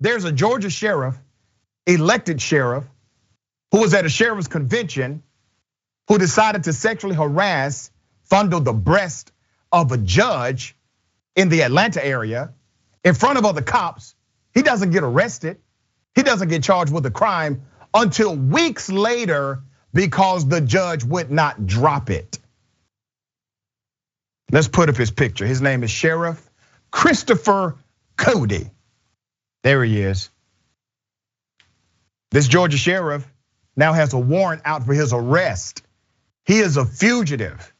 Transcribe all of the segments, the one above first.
there's a Georgia sheriff, elected sheriff, who was at a sheriff's convention, who decided to sexually harass, fondle the breast of a judge in the Atlanta area in front of other cops. He doesn't get arrested. He doesn't get charged with a crime until weeks later because the judge would not drop it. Let's put up his picture. His name is Sheriff Christopher Cody. There he is. This Georgia sheriff now has a warrant out for his arrest. He is a fugitive.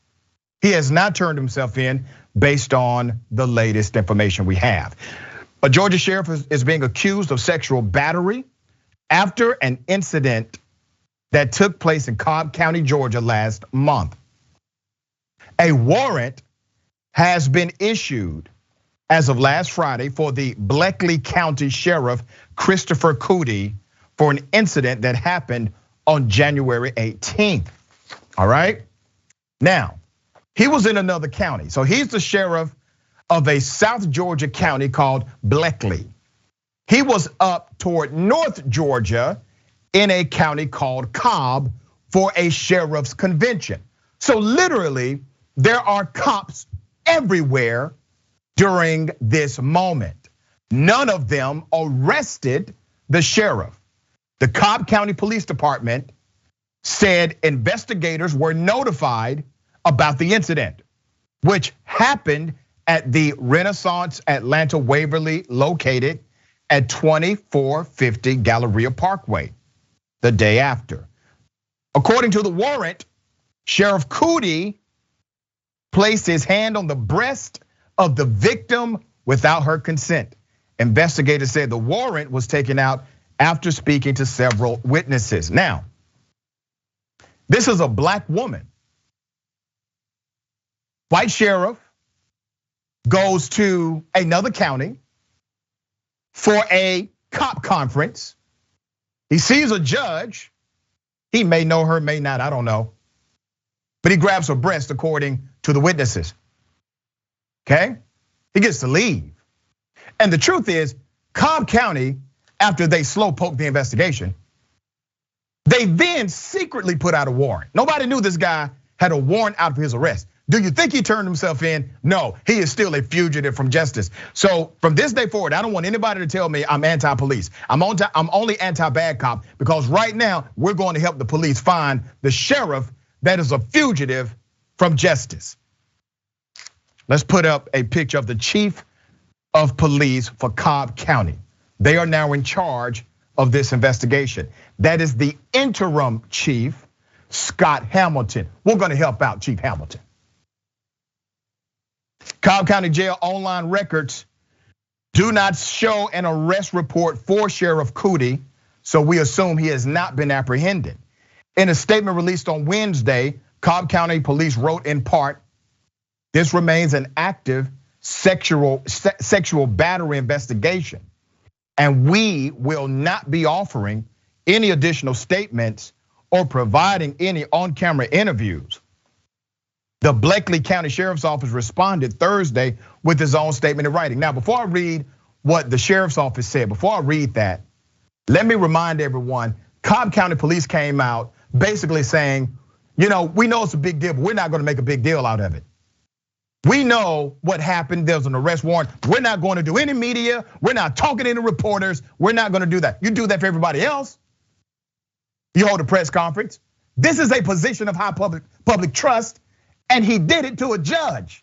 He has not turned himself in based on the latest information we have. A Georgia sheriff is being accused of sexual battery after an incident that took place in Cobb County, Georgia last month. A warrant has been issued as of last Friday for the Bleckley County Sheriff Christopher Cody for an incident that happened on January 18th. All right. Now, he was in another county. So he's the sheriff of a South Georgia county called Bleckley. He was up toward North Georgia in a county called Cobb for a sheriff's convention. So literally, there are cops everywhere during this moment. None of them arrested the sheriff. The Cobb County Police Department said investigators were notified about the incident, which happened at the Renaissance Atlanta Waverly, located at 2450 Galleria Parkway the day after. According to the warrant, Sheriff Cody placed his hand on the breast of the victim without her consent. Investigators said the warrant was taken out after speaking to several witnesses. Now, this is a black woman. White sheriff goes to another county for a cop conference. He sees a judge. He may know her, may not, I don't know. But he grabs her breast according to the witnesses. Okay? He gets to leave. And the truth is, Cobb County, after they slow poked the investigation, they then secretly put out a warrant. Nobody knew this guy had a warrant out for his arrest. Do you think he turned himself in? No, he is still a fugitive from justice. So from this day forward, I don't want anybody to tell me I'm anti-police. I'm only anti-bad cop, because right now we're going to help the police find the sheriff that is a fugitive from justice. Let's put up a picture of the chief of police for Cobb County. They are now in charge of this investigation. That is the interim chief, Scott Hamilton. We're gonna help out Chief Hamilton. Cobb County Jail online records do not show an arrest report for Sheriff Cody, so we assume he has not been apprehended. In a statement released on Wednesday, Cobb County Police wrote in part, "This remains an active sexual battery investigation, and we will not be offering any additional statements or providing any on-camera interviews." The Bleckley County Sheriff's Office responded Thursday with his own statement in writing. Now, before I read what the Sheriff's Office said, before I read that, let me remind everyone, Cobb County Police came out basically saying, we know it's a big deal, but we're not gonna make a big deal out of it. We know what happened, there's an arrest warrant. We're not going to do any media, we're not talking to any reporters, we're not gonna do that. You do that for everybody else. You hold a press conference. This is a position of high public trust, and he did it to a judge.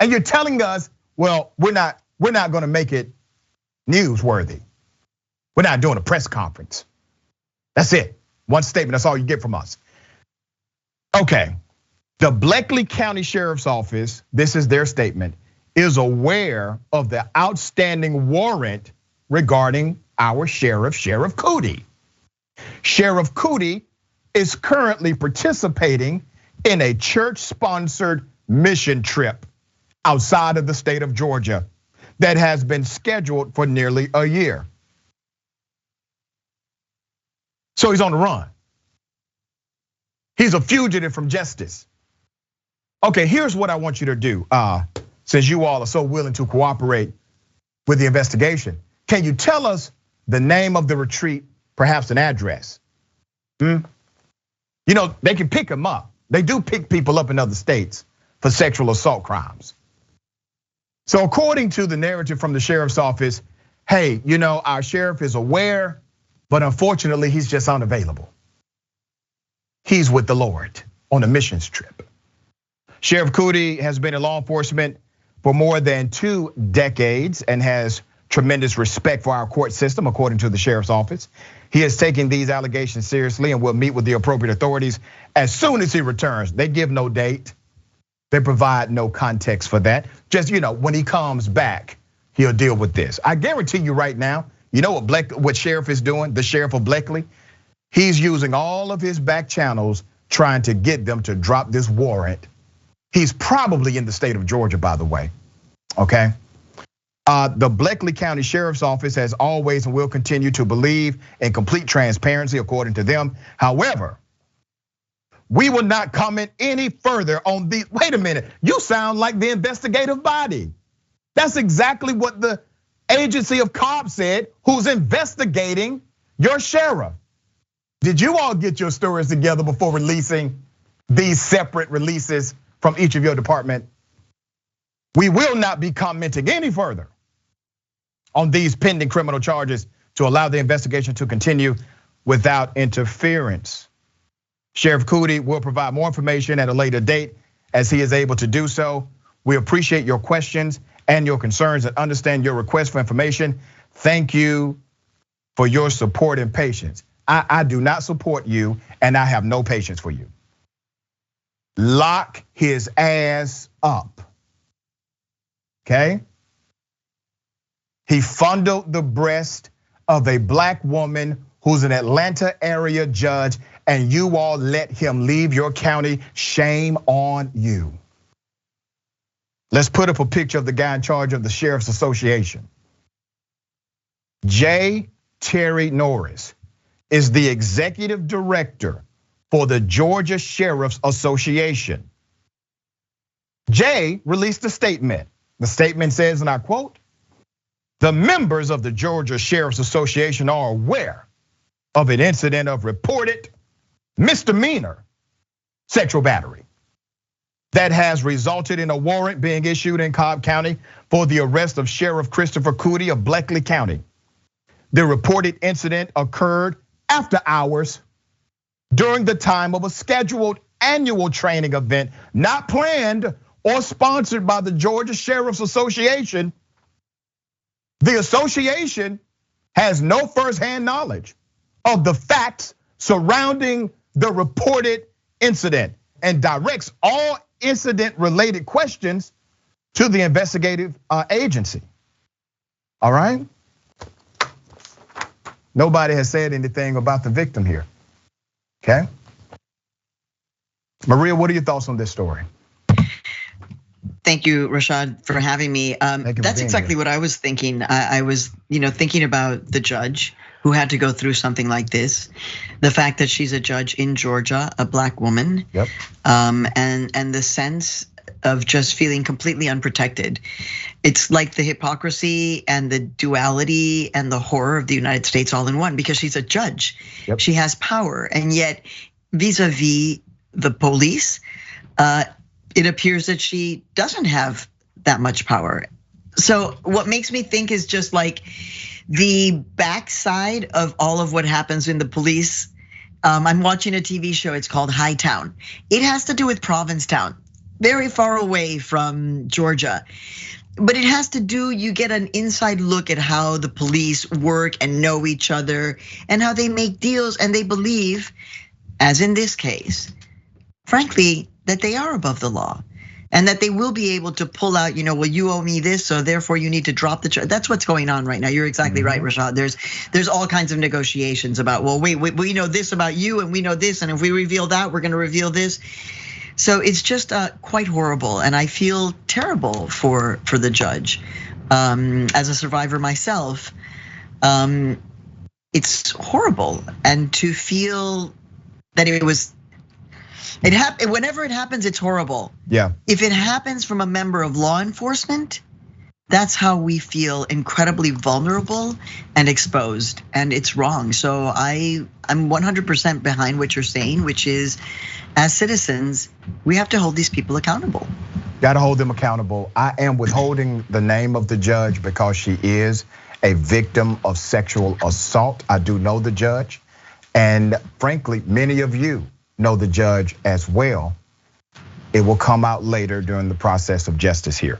And you're telling us, well, we're not gonna make it newsworthy. We're not doing a press conference. That's it. One statement, that's all you get from us. Okay, the Bleckley County Sheriff's Office, this is their statement, is aware of the outstanding warrant regarding our sheriff, Sheriff Cody. Sheriff Cody is currently participating in a church-sponsored mission trip outside of the state of Georgia that has been scheduled for nearly a year. So he's on the run. He's a fugitive from justice. Okay, here's what I want you to do, since you all are so willing to cooperate with the investigation. Can you tell us the name of the retreat, perhaps an address? You know, they can pick them up. They do pick people up in other states for sexual assault crimes. So according to the narrative from the sheriff's office, hey, you know, our sheriff is aware, but unfortunately he's just unavailable. He's with the Lord on a missions trip. Sheriff Coody has been in law enforcement for more than 2 decades and has tremendous respect for our court system, according to the sheriff's office. He is taking these allegations seriously and will meet with the appropriate authorities as soon as he returns. They give no date. They provide no context for that. Just, you know, when he comes back, he'll deal with this. I guarantee you right now, you know what sheriff is doing, the sheriff of Blakely? He's using all of his back channels trying to get them to drop this warrant. He's probably in the state of Georgia, by the way, okay? The Blakely County Sheriff's Office has always and will continue to believe in complete transparency, according to them. However, we will not comment any further on the, wait a minute, you sound like the investigative body. That's exactly what the agency of cops said, who's investigating your sheriff. Did you all get your stories together before releasing these separate releases from each of your department? We will not be commenting any further on these pending criminal charges to allow the investigation to continue without interference. Sheriff Coody will provide more information at a later date as he is able to do so. We appreciate your questions and your concerns and understand your request for information. Thank you for your support and patience. I do not support you and I have no patience for you. Lock his ass up, okay? He fondled the breast of a black woman who's an Atlanta area judge, and you all let him leave your county. Shame on you. Let's put up a picture of the guy in charge of the Sheriff's Association. J. Terry Norris is the executive director for the Georgia Sheriff's Association. Jay released a statement. The statement says, and I quote, "The members of the Georgia Sheriff's Association are aware of an incident of reported misdemeanor sexual battery that has resulted in a warrant being issued in Cobb County for the arrest of Sheriff Christopher Coody of Blakely County. The reported incident occurred after hours during the time of a scheduled annual training event not planned or sponsored by the Georgia Sheriff's Association. The association has no firsthand knowledge of the facts surrounding the reported incident and directs all incident-related questions to the investigative agency." All right? Nobody has said anything about the victim here, okay? Maria, what are your thoughts on this story? Thank you, Rashad, for having me. That's exactly what I was thinking. I was, thinking about the judge who had to go through something like this. The fact that she's a judge in Georgia, a black woman, yep. And the sense of just feeling completely unprotected. It's like the hypocrisy and the duality and the horror of the United States all in one, because she's a judge. Yep. She has power, and yet vis-a-vis the police, it appears that she doesn't have that much power. So what makes me think is just like the backside of all of what happens in the police. I'm watching a TV show, it's called Hightown. It has to do with Provincetown, very far away from Georgia. But it has to do, you get an inside look at how the police work and know each other and how they make deals, and they believe, as in this case, frankly, that they are above the law and that they will be able to pull out, well, you owe me this, so therefore you need to drop the charge. That's what's going on right now. You're exactly right, Rashad. There's all kinds of negotiations about, well, wait, we know this about you and we know this, and if we reveal that, we're gonna reveal this. So it's just quite horrible, and I feel terrible for the judge. As a survivor myself, it's horrible, and to feel that whenever it happens, it's horrible. Yeah. If it happens from a member of law enforcement, that's how we feel incredibly vulnerable and exposed, and it's wrong. So I'm 100% behind what you're saying, which is, as citizens, we have to hold these people accountable. Got to hold them accountable. I am withholding the name of the judge because she is a victim of sexual assault. I do know the judge, and frankly, many of you know the judge as well. It will come out later during the process of justice here.